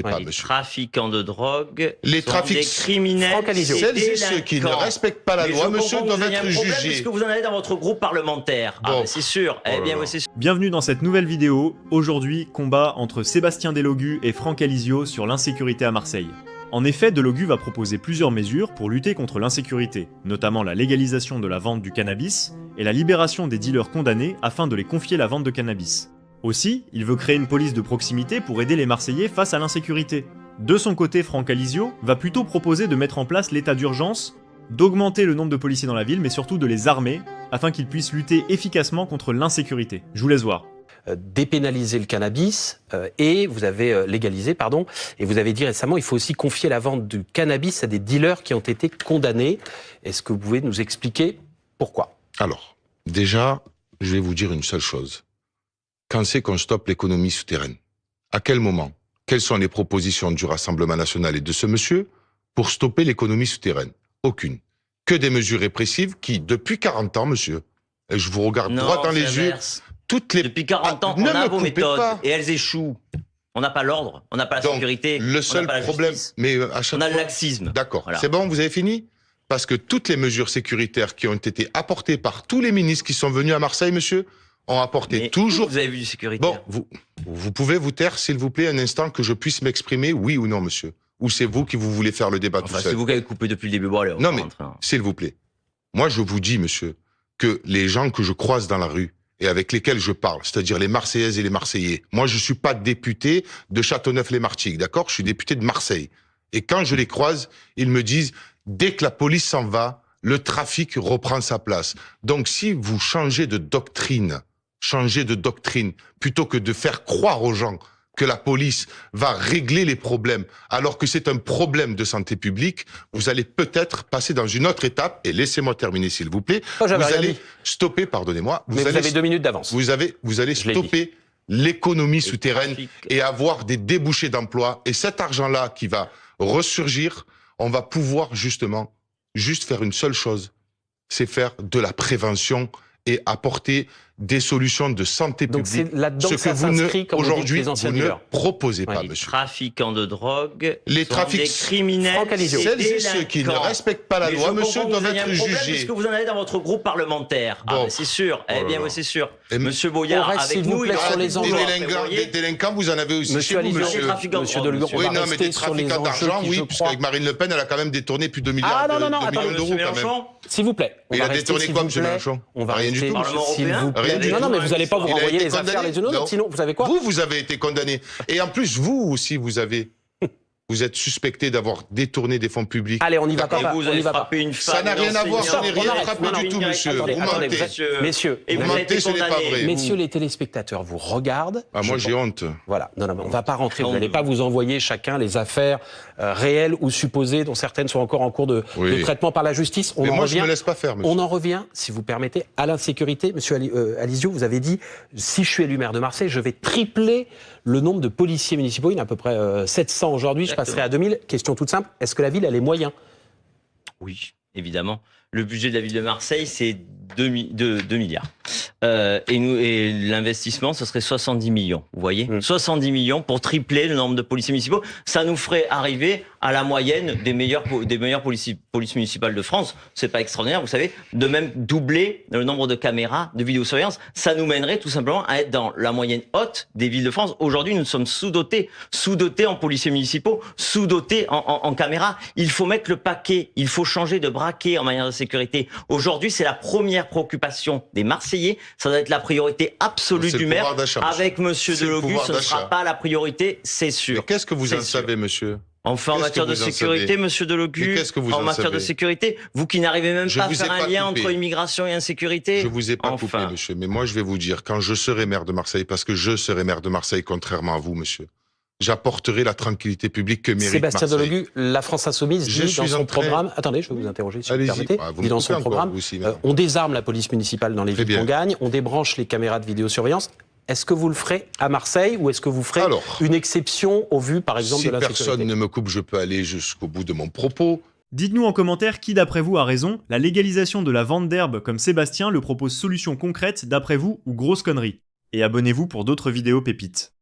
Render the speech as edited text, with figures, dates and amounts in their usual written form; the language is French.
Ouais, pas, les monsieur. trafiquants de drogue Les sont trafics- des criminels, Franck Alizio. et Celles et ceux qui ne délinquants. respectent pas la Mais loi, je monsieur, comprends que doivent vous ayez être un problème jugés. puisque vous en avez dans votre groupe parlementaire. Bon. C'est sûr. Oh Eh bien, là oui, là. c'est sûr. Bienvenue dans cette nouvelle vidéo. Aujourd'hui, combat entre Sébastien Delogu et Franck Alizio sur l'insécurité à Marseille. En effet, Delogu va proposer plusieurs mesures pour lutter contre l'insécurité, notamment la légalisation de la vente du cannabis et la libération des dealers condamnés afin de les confier la vente de cannabis. Aussi, il veut créer une police de proximité pour aider les Marseillais face à l'insécurité. De son côté, Franck Alizio va plutôt proposer de mettre en place l'état d'urgence, d'augmenter le nombre de policiers dans la ville, mais surtout de les armer, afin qu'ils puissent lutter efficacement contre l'insécurité. Je vous laisse voir. Dépénaliser le cannabis et vous avez légalisé, pardon, et vous avez dit récemment il faut aussi confier la vente du cannabis à des dealers qui ont été condamnés. Est-ce que vous pouvez nous expliquer pourquoi? Alors, déjà, je vais vous dire une seule chose. Quand c'est qu'on stoppe l'économie souterraine? À quel moment? Quelles sont les propositions du Rassemblement national et de ce monsieur pour stopper l'économie souterraine? Aucune. Que des mesures répressives qui, depuis 40 ans, monsieur, et je vous regarde droit dans c'est les yeux, l'inverse. toutes les... Depuis 40 ans, Ah, on ne a me vos coupez méthodes pas. et elles échouent. On n'a pas l'ordre, on n'a pas la Donc, sécurité, le on seul n'a pas la problème, justice. mais à chaque On a le fois... laxisme. D'accord, Voilà. c'est bon, vous avez fini? Parce que toutes les mesures sécuritaires qui ont été apportées par tous les ministres qui sont venus à Marseille, monsieur, ont apporté Mais toujours... Vous avez vu du sécuritaire. Bon, vous pouvez vous taire, s'il vous plaît, un instant que je puisse m'exprimer, oui ou non, monsieur? Ou c'est vous qui vous voulez faire le débat Enfin, tout c'est seul? vous qui avez coupé depuis le début. Bon, allez, on Non, va mais, rentrer, hein. s'il vous plaît. Moi, je vous dis, monsieur, que les gens que je croise dans la rue et avec lesquels je parle, c'est-à-dire les Marseillaises et les Marseillais, moi, je suis pas député de Châteauneuf-les-Martigues, d'accord? Je suis député de Marseille. Et quand je les croise, ils me disent, dès que la police s'en va, le trafic reprend sa place. Donc, si vous changez de doctrine, plutôt que de faire croire aux gens que la police va régler les problèmes, alors que c'est un problème de santé publique, vous allez peut-être passer dans une autre étape, et laissez-moi terminer s'il vous plaît, Oh, j'avais vous rien allez dit. stopper, pardonnez-moi, Mais vous avez 2 minutes d'avance. vous allez Je l'ai stopper l'économie souterraine trafic. et avoir des débouchés d'emploi, et cet argent-là qui va ressurgir, on va pouvoir justement juste faire une seule chose, c'est faire de la prévention et apporter des solutions de santé Donc publique. c'est là-dedans Ce que ça que vous ne, s'inscrit, comme vous dites, aujourd'hui, les anciens vous ne dealers. proposez pas, Les monsieur. trafiquants de drogue Les sont trafics- des criminels, Franck Alizio. et Celles et ceux qui ne délinquants. respectent pas la Mais loi, je monsieur, comprends que doivent vous ayez être un problème jugés. puisque vous en avez dans votre groupe parlementaire. Bon. C'est sûr. Oh Eh bien, là oui, là. c'est sûr. Et Monsieur on Boyard, reste, avec s'il vous nous, plaît, il sur aura les des enjeux. Des délinquants, vous en avez aussi Monsieur chez vous, Alizio, monsieur. Des trafiquants de Monsieur drogue, Delogu, monsieur. on Oui, va non, mais rester des sur les trafiquants enjeux d'argent, qui, oui, je puisqu'avec crois... Marine Le Pen, elle a quand même détourné plus de 2 milliards Ah non, non, non, de attendez, millions Monsieur d'euros, quand même. Mélenchon, S'il vous plaît. On Il va a rester, détourné s'il quoi, vous monsieur plaît. Mélenchon? On va Rien du rester, tout, Parlement s'il européen. vous plaît. Rien du Non, tout. non, mais vous n'allez pas vous Il a renvoyer été les affaires condamné. les unes aux Non. autres. Sinon, vous savez quoi? Vous avez été condamné. Et en plus, vous aussi, vous êtes suspecté d'avoir détourné des fonds publics. Allez, on y va et pas. vous On y avez va pas. frappé une femme. Ça n'a rien à voir, une ça n'est enseignante. rien frappé Non, du non, tout, monsieur. attendez, Vous attendez, mentez. Messieurs, Et Vous vous avez mentez, été ce n'est pas condamné. vrai. Messieurs les téléspectateurs vous regardent. Ah, moi, Je j'ai honte. Voilà, non, mais on va pas rentrer, vous Non, n'allez mais- pas vous envoyer chacun les affaires réelles ou supposées, dont certaines sont encore en cours de traitement par la justice. Mais moi, je ne me laisse pas faire, monsieur. On en revient, si vous permettez, à l'insécurité. Monsieur Alizio, vous avez dit, si je suis élu maire de Marseille, je vais tripler le nombre de policiers municipaux. Il y en a à peu près 700 aujourd'hui, je passerai à 2000. Question toute simple, est-ce que la ville a les moyens? Oui, évidemment. Le budget de la ville de Marseille, c'est 2 milliards. Et l'investissement, ce serait 70 millions. Vous voyez 70 millions pour tripler le nombre de policiers municipaux. Ça nous ferait arriver à la moyenne des meilleures polices municipales de France. C'est pas extraordinaire, vous savez. De même doubler le nombre de caméras de vidéosurveillance. Ça nous mènerait tout simplement à être dans la moyenne haute des villes de France. Aujourd'hui, nous sommes sous-dotés en policiers municipaux, sous-dotés en caméras. Il faut mettre le paquet. Il faut changer de braquet en matière de sécurité. Aujourd'hui, c'est la première préoccupation des Marseillais. Ça doit être la priorité absolue C'est du le maire. pouvoir d'achat, monsieur. Avec monsieur C'est le Delogu, pouvoir ce ne sera d'achat. pas la priorité, c'est Mais sûr. qu'est-ce que vous C'est en sûr. savez, monsieur? Enfin, en Qu'est-ce matière que de vous en sécurité, savez? monsieur Delogu, Mais qu'est-ce que vous en en matière de savez? sécurité, vous qui n'arrivez même Je pas à vous ai faire un pas lien coupé. entre immigration et insécurité. Je vous ai pas coupé, Enfin. monsieur. Mais moi, je vais vous dire, quand je serai maire de Marseille, parce que je serai maire de Marseille, contrairement à vous, monsieur, j'apporterai la tranquillité publique que mérite Sébastien Marseille. Delogu, la France Insoumise Je dit suis dans son en train- programme... Attendez, je vais vous interroger si vous Allez-y. permettez. Ah, vous dit me dans coupez son encore, programme, vous aussi, madame. on désarme la police municipale dans les Très villes qu'on bien. gagne, on débranche les caméras de vidéosurveillance. Est-ce que vous le ferez à Marseille ou est-ce que vous ferez Alors, une exception au vu, par exemple, si de l'insécurité? personne ne me coupe, je peux aller jusqu'au bout de mon propos. Dites-nous en commentaire qui d'après vous a raison, la légalisation de la vente d'herbe comme Sébastien le propose solution concrète d'après vous ou grosse connerie. Et abonnez-vous pour d'autres vidéos pépites.